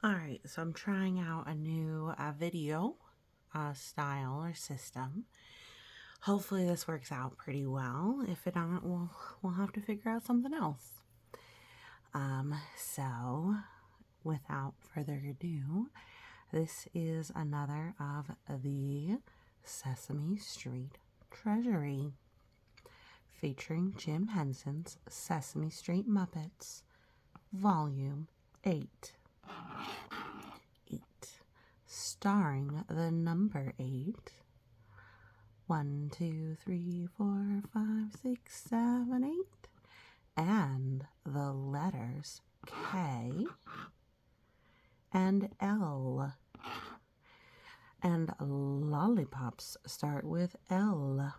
Alright, so I'm trying out a new video style or system. Hopefully this works out pretty well. If it not, we'll have to figure out something else. So without further ado, this is another of the Sesame Street Treasury, featuring Jim Henson's Sesame Street Muppets, Volume 8. Starring the number 8. 1, 2, 3, 4, 5, 6, 7, 8. And the letters K and L. And lollipops start with L.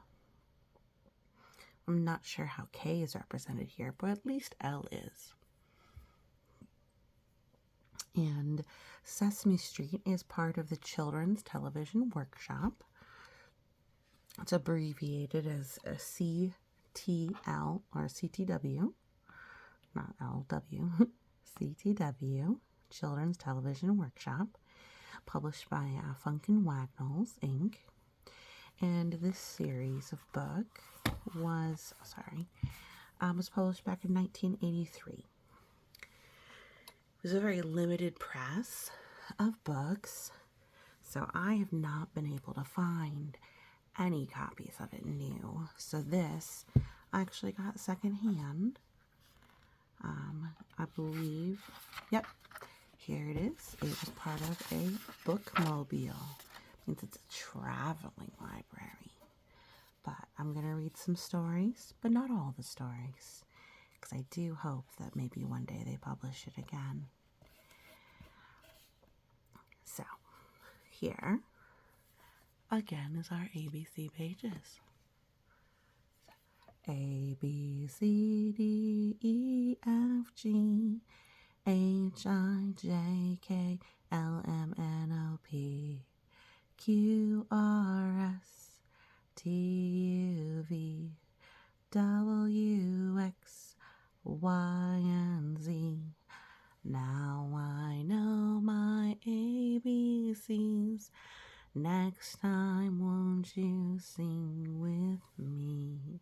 I'm not sure how K is represented here, but at least L is. And Sesame Street is part of the Children's Television Workshop. It's abbreviated as a CTL or CTW, not LW, CTW, Children's Television Workshop, published by Funkin' Wagnalls, Inc. And this series of book was published back in 1983. It was a very limited press of books, so I have not been able to find any copies of it new. So this I actually got secondhand. I believe, yep, here it is. It was part of a bookmobile. Means it's a traveling library. But I'm going to read some stories, but not all the stories, because I do hope that maybe one day they publish it again. So, here, again, is our ABC pages. A, B, C, D, E, F, G, H, I, J, K, L, M, N, O, P, Q, R, S, T, U, V, W, X, Y, and Z. Now I know my ABCs. Next time, won't you sing with me?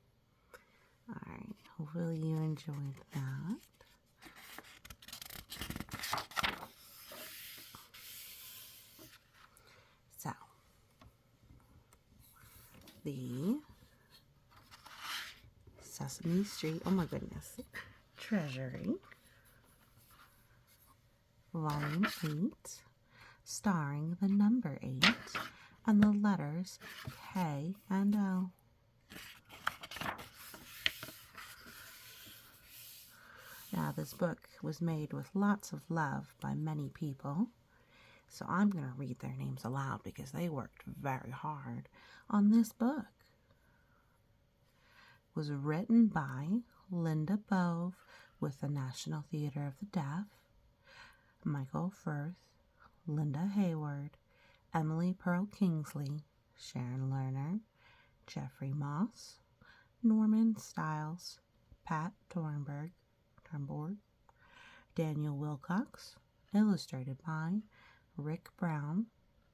Alright, hopefully you enjoyed that. So, the Sesame Street, oh my goodness, Treasury, Volume 8, starring the number 8 and the letters K and L. Now, this book was made with lots of love by many people, so I'm going to read their names aloud because they worked very hard on this book. It was written by Linda Bove with the National Theatre of the Deaf, Michael Frith, Linda Hayward, Emily Perl Kingsley, Sharon Lerner, Jeffrey Moss, Norman Stiles, Pat Tornborg, Daniel Wilcox, illustrated by Rick Brown,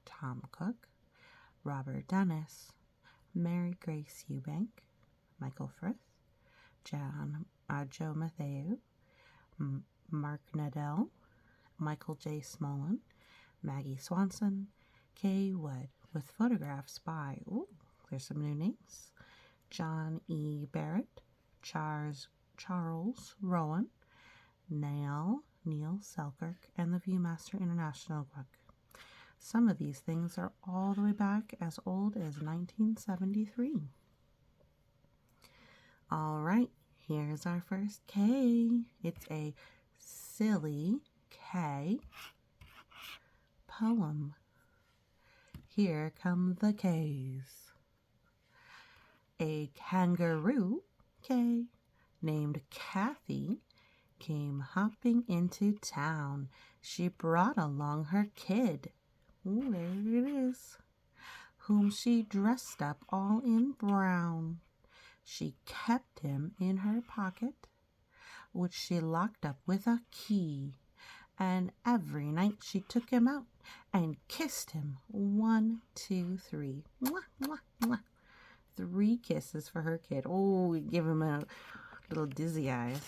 Tom Cooke, Robert Dennis, Mary Grace Eubank, Michael Frith, Joe Mathieu, Marc Nadel, Michael J. Smollin, Maggie Swanson, Kay Wood, with photographs by, there's some new names, John E. Barrett, Charles Rowan, Neil Selkirk, and the Viewmaster International book. Some of these things are all the way back as old as 1973. All right, here's our first K. It's a silly K poem. Here come the K's. A kangaroo K named Kathy came hopping into town. She brought along her kid. There it is. Whom she dressed up all in brown. She kept him in her pocket, which she locked up with a key, and every night she took him out and kissed him. 1, 2, 3. Mwah, mwah, mwah. 3 kisses for her kid. Oh, we give him a little dizzy eyes.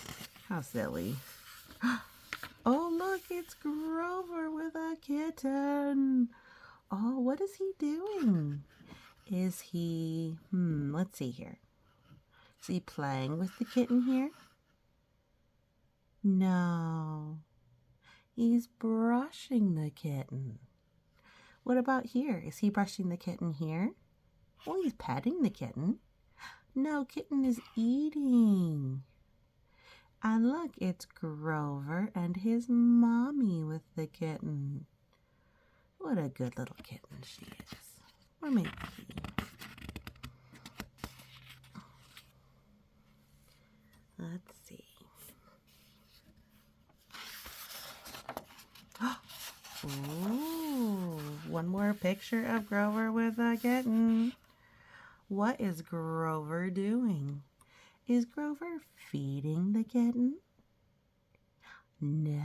How silly. Oh, look, it's Grover with a kitten. Oh, what is he doing? Is he, let's see here. Is he playing with the kitten here? No. He's brushing the kitten. What about here? Is he brushing the kitten here? Oh, he's petting the kitten. No, kitten is eating. And look, it's Grover and his mommy with the kitten. What a good little kitten she is. Or maybe he. Let's see. Ooh, one more picture of Grover with a kitten. What is Grover doing? Is Grover feeding the kitten? No,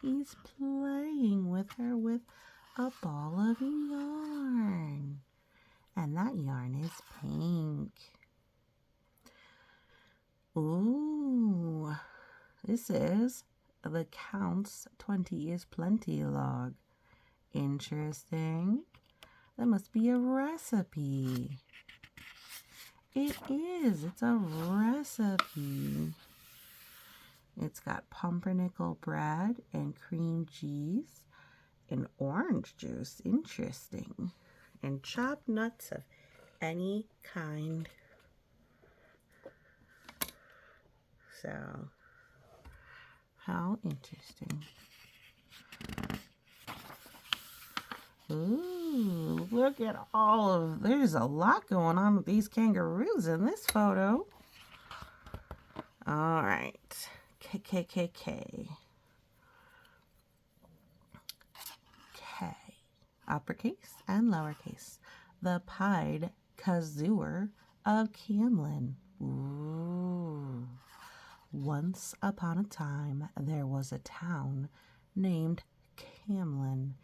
he's playing with her with a ball of yarn. And that yarn is pink. Ooh, this is the Count's 20 is Plenty log. Interesting. That must be a recipe. It is. It's a recipe. It's got pumpernickel bread and cream cheese and orange juice. Interesting. And chopped nuts of any kind. So, how interesting. Ooh, look at all of, there's a lot going on with these kangaroos in this photo. All right, K, uppercase and lowercase. The pied kazooer of Camlin. Ooh. Once upon a time, there was a town named Camlin,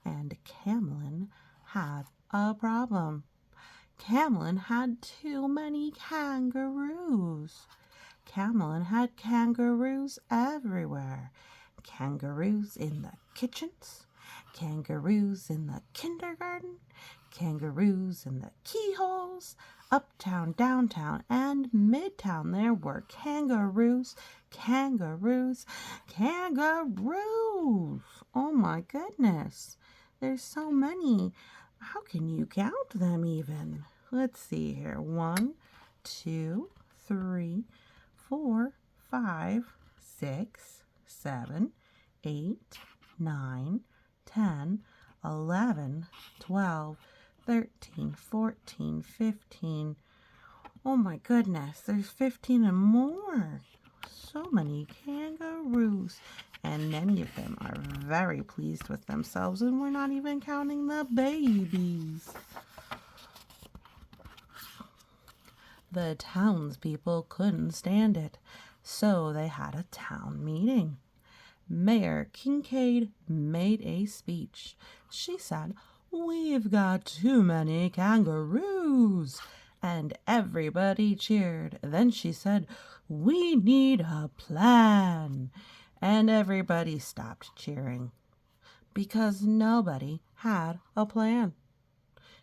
and Camlin had a problem. Camlin had too many kangaroos. Camlin had kangaroos everywhere. Kangaroos in the kitchens, kangaroos in the kindergarten, kangaroos in the keyholes. Uptown, downtown, and midtown there were kangaroos, kangaroos, kangaroos. Oh my goodness. There's so many. How can you count them even? Let's see here. 1, 2, 3, 4, 5, 6, 7, 8, 9, 10, 11, 12, 13, 14, 15. Oh my goodness, there's 15 and more. So many kangaroos. And many of them are very pleased with themselves, and we're not even counting the babies. The townspeople couldn't stand it, so they had a town meeting. Mayor Kincaid made a speech. She said, "We've got too many kangaroos." And everybody cheered. Then she said, "We need a plan." And everybody stopped cheering because nobody had a plan.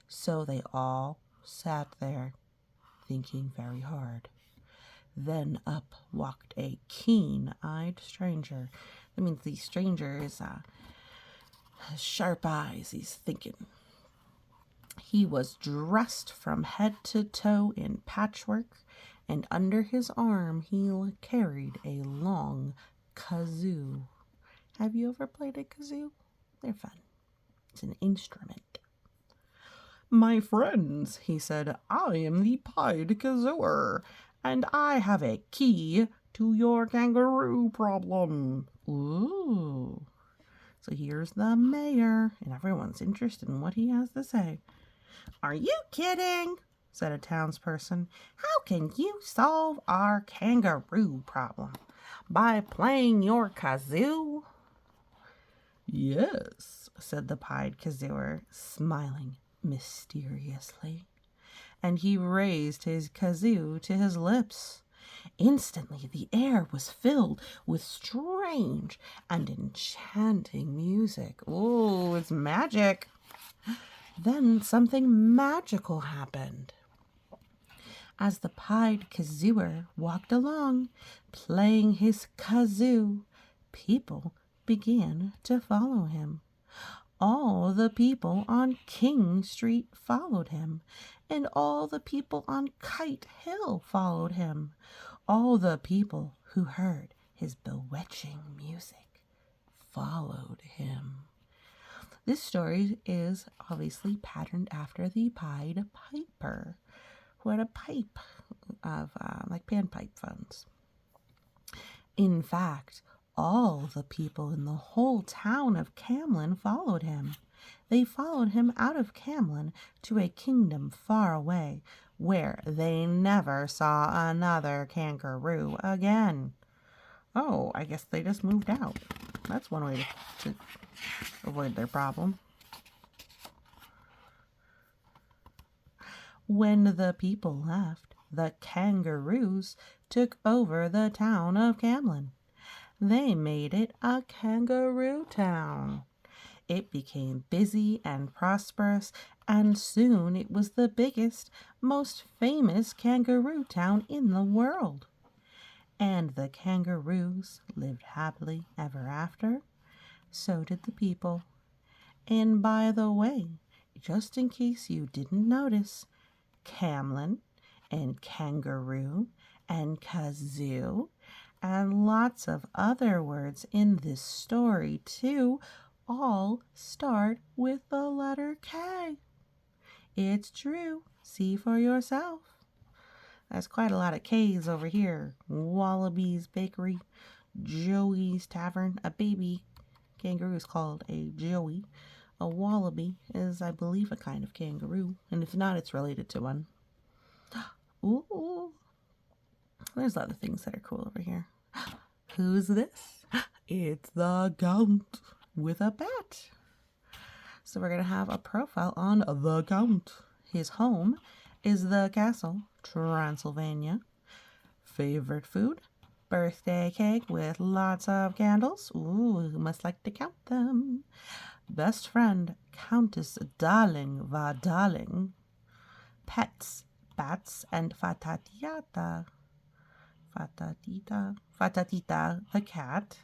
So they all sat there thinking very hard. Then up walked a keen-eyed stranger. That means the stranger has sharp eyes. He's thinking. He was dressed from head to toe in patchwork, and under his arm he carried a long kazoo. Have you ever played a kazoo? They're fun. It's an instrument. "My friends," he said, "I am the pied kazooer, and I have a key to your kangaroo problem." Ooh. So here's the mayor, and everyone's interested in what he has to say. "Are you kidding?" said a townsperson. "How can you solve our kangaroo problem? By playing your kazoo?" Yes, said the pied kazooer, smiling mysteriously. And he raised his kazoo to his lips. Instantly the air was filled with strange and enchanting music. Ooh, it's magic. Then something magical happened. As the pied kazooer walked along, playing his kazoo, people began to follow him. All the people on King Street followed him, and all the people on Kite Hill followed him. All the people who heard his bewitching music followed him. This story is obviously patterned after the Pied Piper, who had a pipe of like panpipe phones. In fact, all the people in the whole town of Camlin followed him. They followed him out of Camlin to a kingdom far away, where they never saw another kangaroo again. Oh, I guess they just moved out. That's one way to avoid their problem. When the people left, the kangaroos took over the town of Camlin. They made it a kangaroo town. It became busy and prosperous, and soon it was the biggest, most famous kangaroo town in the world. And the kangaroos lived happily ever after. So did the people. And by the way, just in case you didn't notice, Camlin and kangaroo and kazoo and lots of other words in this story too all start with the letter K. It's true. See for yourself. There's quite a lot of K's over here. Wallaby's Bakery, Joey's Tavern. A baby kangaroo is called a Joey. A wallaby is, I believe, a kind of kangaroo. And if not, it's related to one. Ooh. There's other things that are cool over here. Who's this? It's the Count with a bat. So we're going to have a profile on the Count. His home is the castle, Transylvania. Favorite food? Birthday cake with lots of candles. Ooh, you must like to count them. Best friend, Countess Darling va Darling. Pets, bats and Fatatita. Fatatita, the cat.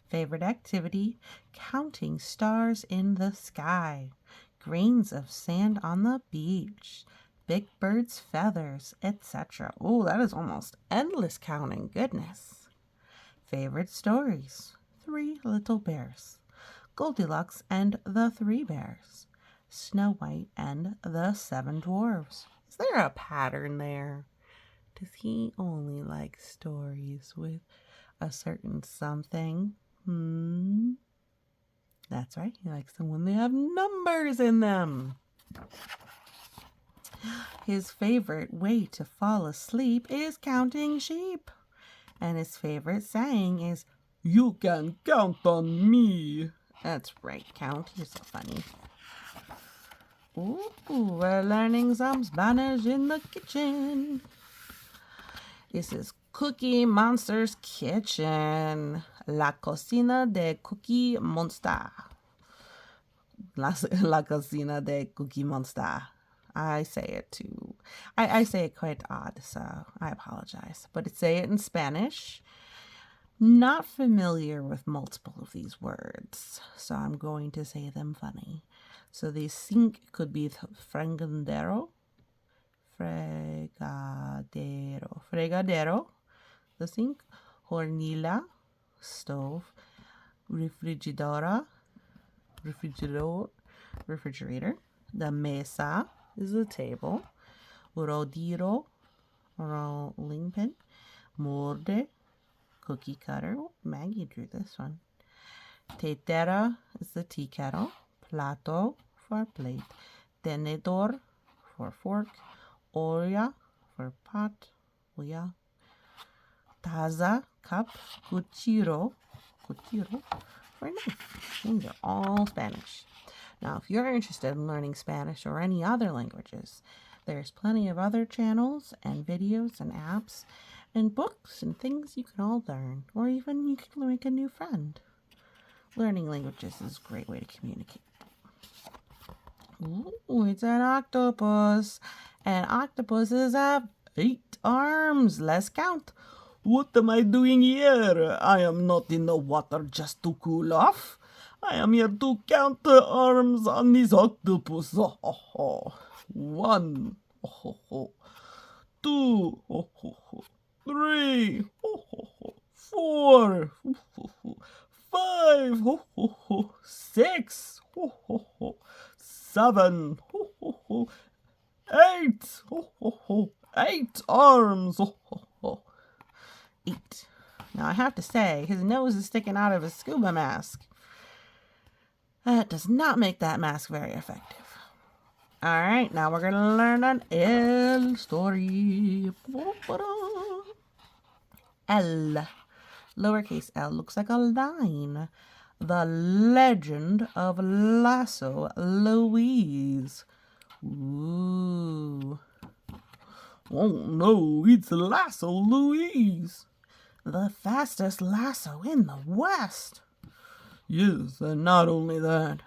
Favorite activity, counting stars in the sky. Grains of sand on the beach. Big bird's feathers, etc. Oh, that is almost endless counting. Goodness. Favorite stories, 3 Little Bears. Goldilocks and the 3 Bears. Snow White and the 7 Dwarves. Is there a pattern there? Does he only like stories with a certain something? That's right. He likes them when they have numbers in them. His favorite way to fall asleep is counting sheep. And his favorite saying is, "You can count on me." That's right, Count. You're so funny. Ooh, we're learning some Spanish in the kitchen. This is Cookie Monster's kitchen. La cocina de Cookie Monster. La cocina de Cookie Monster. I say it too. I say it quite odd, so I apologize. But say it in Spanish. Not familiar with multiple of these words, so I'm going to say them funny. So the sink could be fregadero, the sink, hornilla, stove, refrigerator, the mesa is the table, rodillo, rolling pin, molde, cookie cutter. Oh, Maggie drew this one. Tetera is the tea kettle. Plato for plate. Tenedor for fork. Olla for pot. Taza, cup. Cuchillo Very nice. These are all Spanish. Now, if you're interested in learning Spanish or any other languages, there's plenty of other channels and videos and apps and books and things you can all learn, or even you can make a new friend. Learning languages is a great way to communicate. Ooh, it's an octopus. And octopuses have 8 arms. Let's count. What am I doing here? I am not in the water just to cool off. I am here to count the arms on this octopus. 1, 2, 3, 4, 5, 6, 7, 8. 8 arms. 8. Now, I have to say, his nose is sticking out of his scuba mask. That does not make that mask very effective. All right, now we're going to learn an L story. L. Lowercase l looks like a line. The Legend of Lasso Louise. Ooh. Oh no, it's Lasso Louise. The fastest lasso in the West. Yes, and not only that.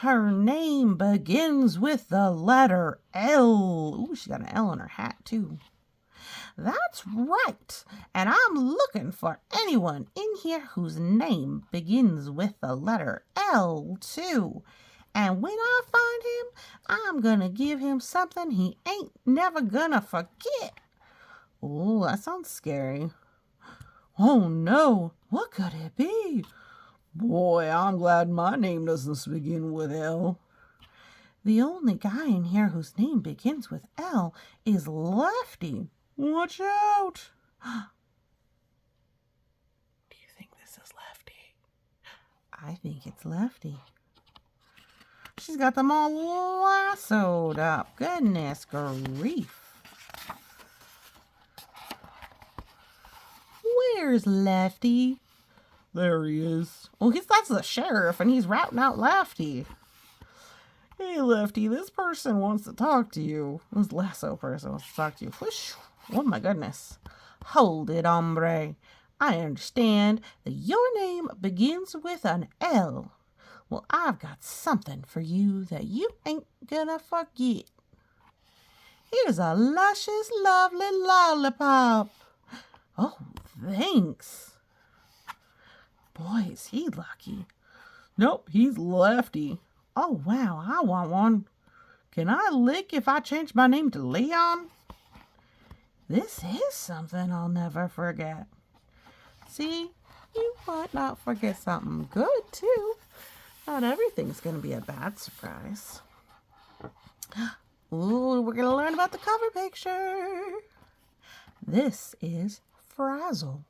Her name begins with the letter L. Ooh, she got an L on her hat, too. That's right. And I'm looking for anyone in here whose name begins with the letter L, too. And when I find him, I'm going to give him something he ain't never gonna forget. Oh, that sounds scary. Oh, no. What could it be? Boy, I'm glad my name doesn't begin with L. The only guy in here whose name begins with L is Lefty. Watch out! Do you think this is Lefty? I think it's Lefty. She's got them all lassoed up. Goodness grief. Where's Lefty? There he is. Well, that's the sheriff, and he's routing out Lefty. Hey, Lefty, this person wants to talk to you. This lasso person wants to talk to you. Whoosh. Oh, my goodness. Hold it, hombre. I understand that your name begins with an L. Well, I've got something for you that you ain't gonna forget. Here's a luscious, lovely lollipop. Oh, thanks. Boy, is he lucky. Nope, he's Lefty. Oh, wow, I want one. Can I lick if I change my name to Leon? This is something I'll never forget. See, you might not forget something good, too. Not everything's going to be a bad surprise. Ooh, we're going to learn about the cover picture. This is Frazzle.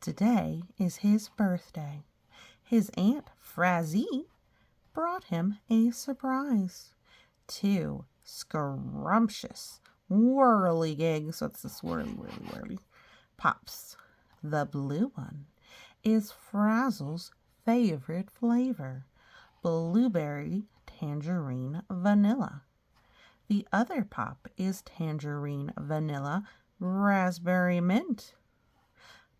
Today is his birthday. His Aunt Frazee brought him a surprise. 2 scrumptious whirligigs. What's the whirly pops? The blue one is Frazzle's favorite flavor, blueberry tangerine vanilla. The other pop is tangerine vanilla raspberry mint.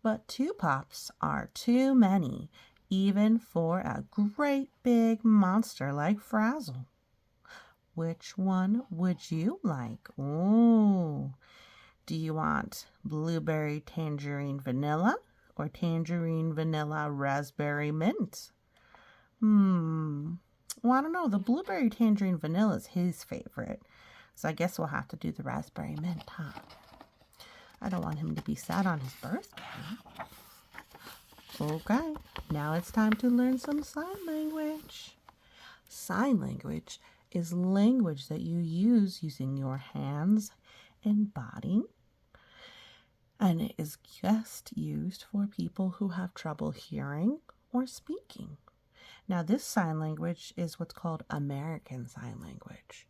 But 2 pops are too many, even for a great big monster like Frazzle. Which one would you like? Ooh, do you want blueberry tangerine vanilla or tangerine vanilla raspberry mint? Well, I don't know. The blueberry tangerine vanilla is his favorite. So I guess we'll have to do the raspberry mint, huh? I don't want him to be sad on his birthday. Okay, now it's time to learn some sign language. Sign language is language that you use using your hands and body. And it is just used for people who have trouble hearing or speaking. Now, this sign language is what's called American Sign Language.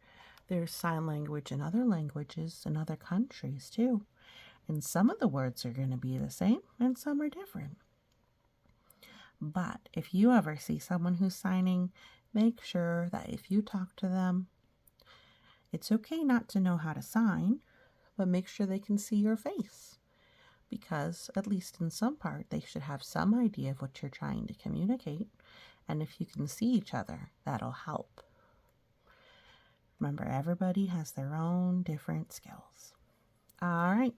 There's sign language in other languages in other countries, too. And some of the words are going to be the same, and some are different. But if you ever see someone who's signing, make sure that if you talk to them, it's okay not to know how to sign, but make sure they can see your face. Because, at least in some part, they should have some idea of what you're trying to communicate. And if you can see each other, that'll help. Remember, everybody has their own different skills. All right,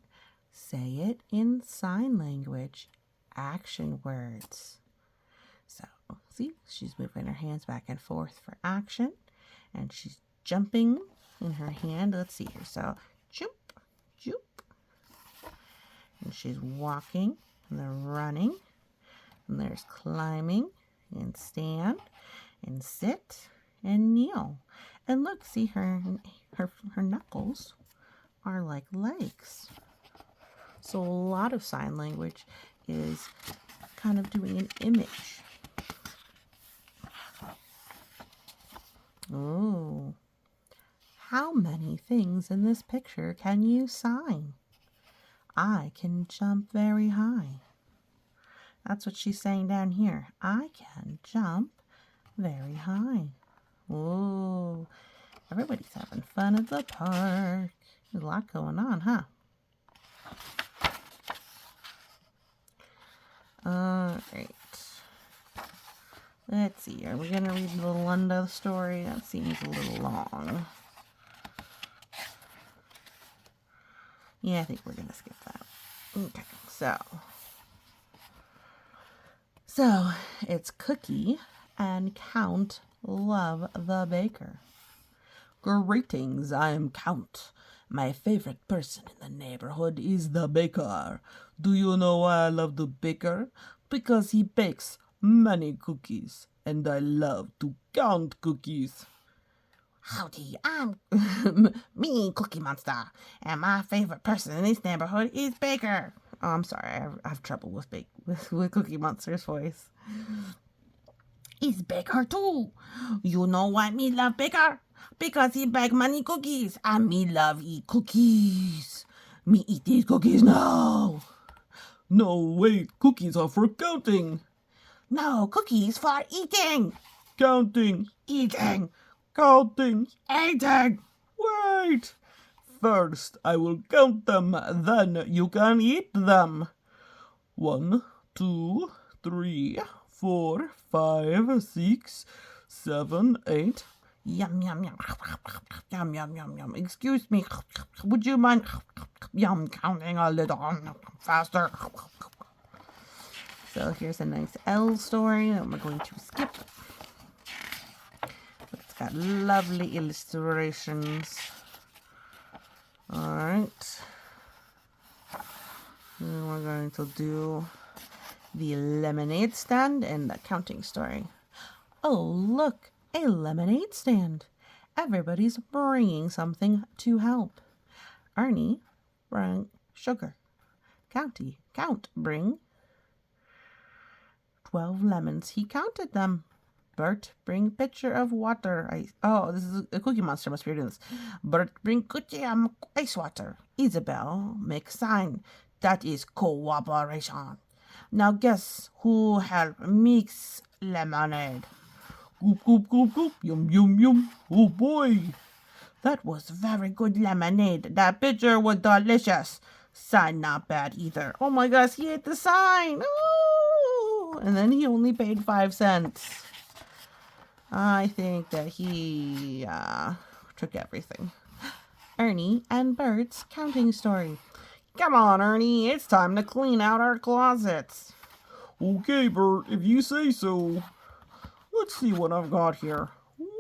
say it in sign language, action words. So, see, she's moving her hands back and forth for action, and she's jumping in her hand. Let's see here. So, jump, jump. And she's walking, and then running, and there's climbing, and stand, and sit, and kneel. And look, see her knuckles are like legs. So a lot of sign language is kind of doing an image. Oh, how many things in this picture can you sign? I can jump very high. That's what she's saying down here. I can jump very high. Whoa, everybody's having fun at the park. There's a lot going on, huh? All right. Let's see. Are we going to read the Lunda story? That seems a little long. Yeah, I think we're going to skip that. Okay, so it's Cookie and Count Love the Baker. Greetings, I am Count. My favorite person in the neighborhood is the baker. Do you know why I love the baker? Because he bakes many cookies, and I love to count cookies. Howdy, I'm me, Cookie Monster, and my favorite person in this neighborhood is Baker. Oh, I'm sorry, I have trouble with Cookie Monster's voice. Is Baker too. You know why me love Baker? Because he bake many cookies, and me love eat cookies. Me eat these cookies now. No, wait, cookies are for counting. No, cookies for eating. Counting. Eating. Counting. Eating. Wait. First, I will count them, then you can eat them. 1, 2, 3, 4, 5, 6, 7, 8. Yum, yum, yum. Yum, yum, yum, yum. Excuse me. Would you mind counting a little faster? So here's a nice L story that we're going to skip. It's got lovely illustrations. All right. And we're going to do the lemonade stand and the counting story. Oh, look, a lemonade stand. Everybody's bringing something to help. Ernie, bring sugar. Count, bring 12 lemons. He counted them. Bert, bring pitcher of water. This is a Cookie Monster. Must be doing this. Bert, bring cookie ice water. Isabel, make sign. That is cooperation. Now guess who helped mix lemonade? Goop, goop, goop, goop. Yum, yum, yum. Oh, boy. That was very good lemonade. That pitcher was delicious. Sign not bad either. Oh my gosh, he ate the sign. Ooh! And then he only paid 5 cents. I think that he took everything. Ernie and Bert's counting story. Come on, Ernie, it's time to clean out our closets. Okay, Bert, if you say so. Let's see what I've got here.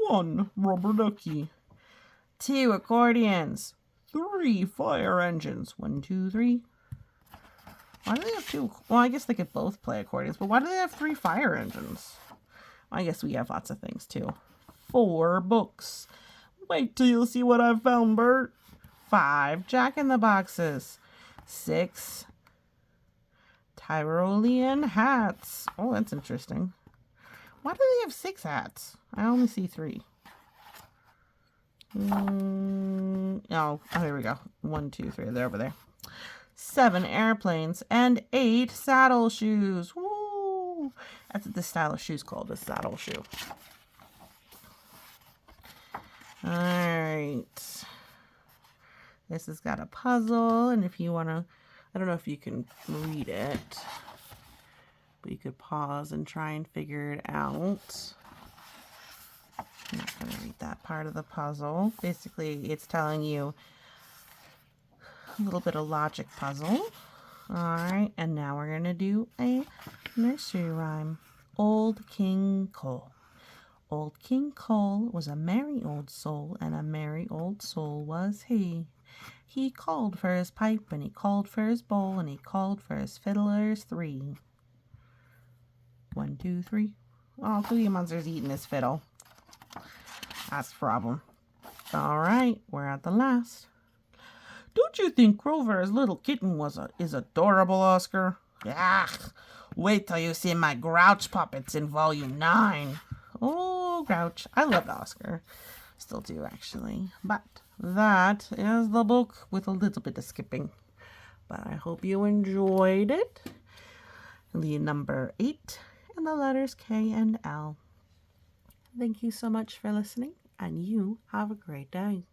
1 rubber ducky. 2 accordions. 3 fire engines. 1, 2, 3. Why do they have 2? Well, I guess they could both play accordions, but why do they have 3 fire engines? I guess we have lots of things too. 4 books. Wait till you see what I've found, Bert. 5 Jack-in-the-Boxes. 6 Tyrolean hats. Oh, that's interesting. Why do they have 6 hats? I only see 3. Oh, here we go. 1, 2, 3. They're over there. 7 airplanes and 8 saddle shoes. Woo! Woo! That's what this style of shoe's called, a saddle shoe. All right. This has got a puzzle, and if you want to, I don't know if you can read it, but you could pause and try and figure it out. I'm not going to read that part of the puzzle. Basically, it's telling you a little bit of logic puzzle. All right, and now we're going to do a nursery rhyme. Old King Cole. Old King Cole was a merry old soul, and a merry old soul was he. He called for his pipe, and he called for his bowl, and he called for his fiddlers 3. 1, 2, 3. Oh, Cookie Monster's eating his fiddle. That's the problem. All right, we're at the last. Don't you think Grover's little kitten is adorable, Oscar? Ah, wait till you see my Grouch puppets in volume 9. Oh, Grouch. I loved Oscar. Still do, actually. But that is the book with a little bit of skipping. But I hope you enjoyed it. The number 8 and the letters K and L. Thank you so much for listening, and you have a great day.